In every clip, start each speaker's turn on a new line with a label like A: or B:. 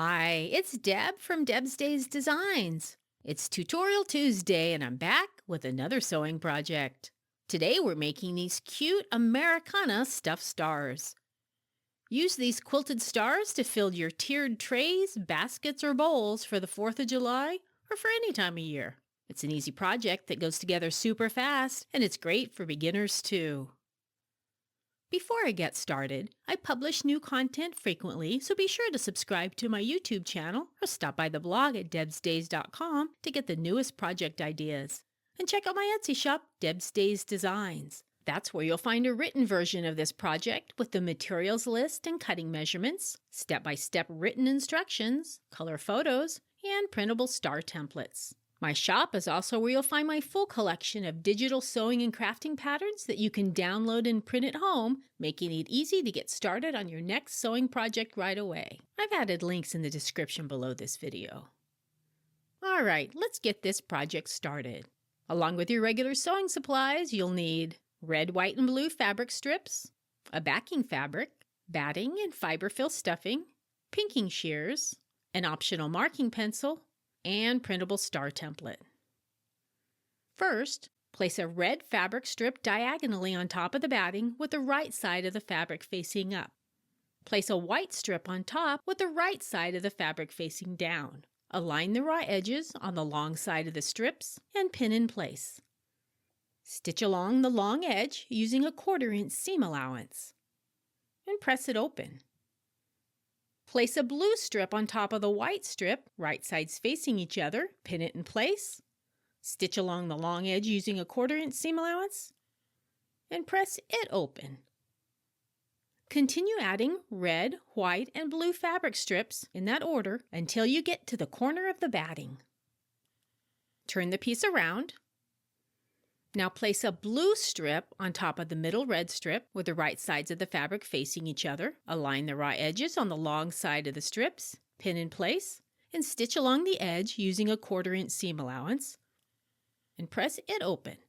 A: Hi, it's Deb from Deb's Days Designs. It's Tutorial Tuesday and I'm back with another sewing project. Today we're making these cute Americana stuffed stars. Use these quilted stars to fill your tiered trays, baskets, or bowls for the 4th of July or for any time of year. It's an easy project that goes together super fast and it's great for beginners too. Before I get started, I publish new content frequently, so be sure to subscribe to my YouTube channel or stop by the blog at debsdays.com to get the newest project ideas. And check out my Etsy shop, Deb's Days Designs. That's where you'll find a written version of this project with the materials list and cutting measurements, step-by-step written instructions, color photos, and printable star templates. My shop is also where you'll find my full collection of digital sewing and crafting patterns that you can download and print at home, making it easy to get started on your next sewing project right away. I've added links in the description below this video. Alright, let's get this project started. Along with your regular sewing supplies, you'll need red, white, and blue fabric strips, a backing fabric, batting and fiberfill stuffing, pinking shears, an optional marking pencil, and printable star template. First, place a red fabric strip diagonally on top of the batting with the right side of the fabric facing up. Place a white strip on top with the right side of the fabric facing down. Align the raw edges on the long side of the strips and pin in place. Stitch along the long edge using a 1/4 inch seam allowance and press it open. Place a blue strip on top of the white strip, right sides facing each other, pin it in place, stitch along the long edge using a 1/4 inch seam allowance, and press it open. Continue adding red, white, and blue fabric strips in that order until you get to the corner of the batting. Turn the piece around. Now place a blue strip on top of the middle red strip with the right sides of the fabric facing each other. Align the raw edges on the long side of the strips, pin in place, and stitch along the edge using a 1/4 inch seam allowance, and press it open.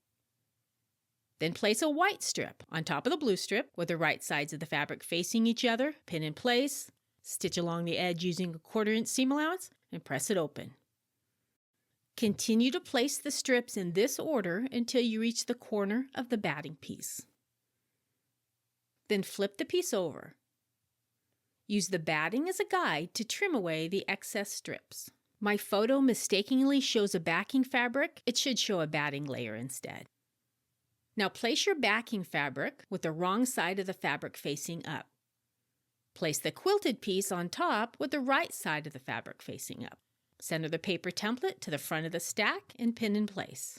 A: Then place a white strip on top of the blue strip with the right sides of the fabric facing each other, pin in place, stitch along the edge using a 1/4 inch seam allowance, and press it open. Continue to place the strips in this order until you reach the corner of the batting piece. Then flip the piece over. Use the batting as a guide to trim away the excess strips. My photo mistakenly shows a backing fabric. It should show a batting layer instead. Now place your backing fabric with the wrong side of the fabric facing up. Place the quilted piece on top with the right side of the fabric facing up. Center the paper template to the front of the stack and pin in place.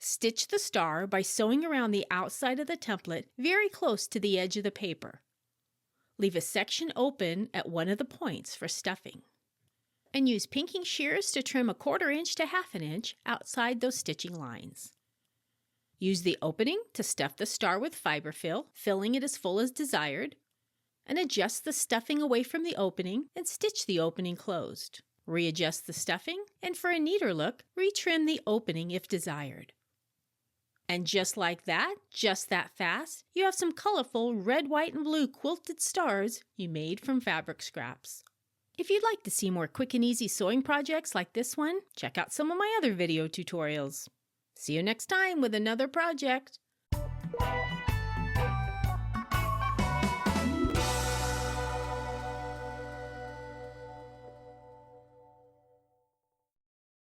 A: Stitch the star by sewing around the outside of the template very close to the edge of the paper. Leave a section open at one of the points for stuffing. And use pinking shears to trim a 1/4 inch to 1/2 inch outside those stitching lines. Use the opening to stuff the star with fiberfill, filling it as full as desired, and adjust the stuffing away from the opening and stitch the opening closed. Readjust the stuffing, and for a neater look, retrim the opening if desired. And just like that, just that fast, you have some colorful red, white, and blue quilted stars you made from fabric scraps. If you'd like to see more quick and easy sewing projects like this one, check out some of my other video tutorials. See you next time with another project.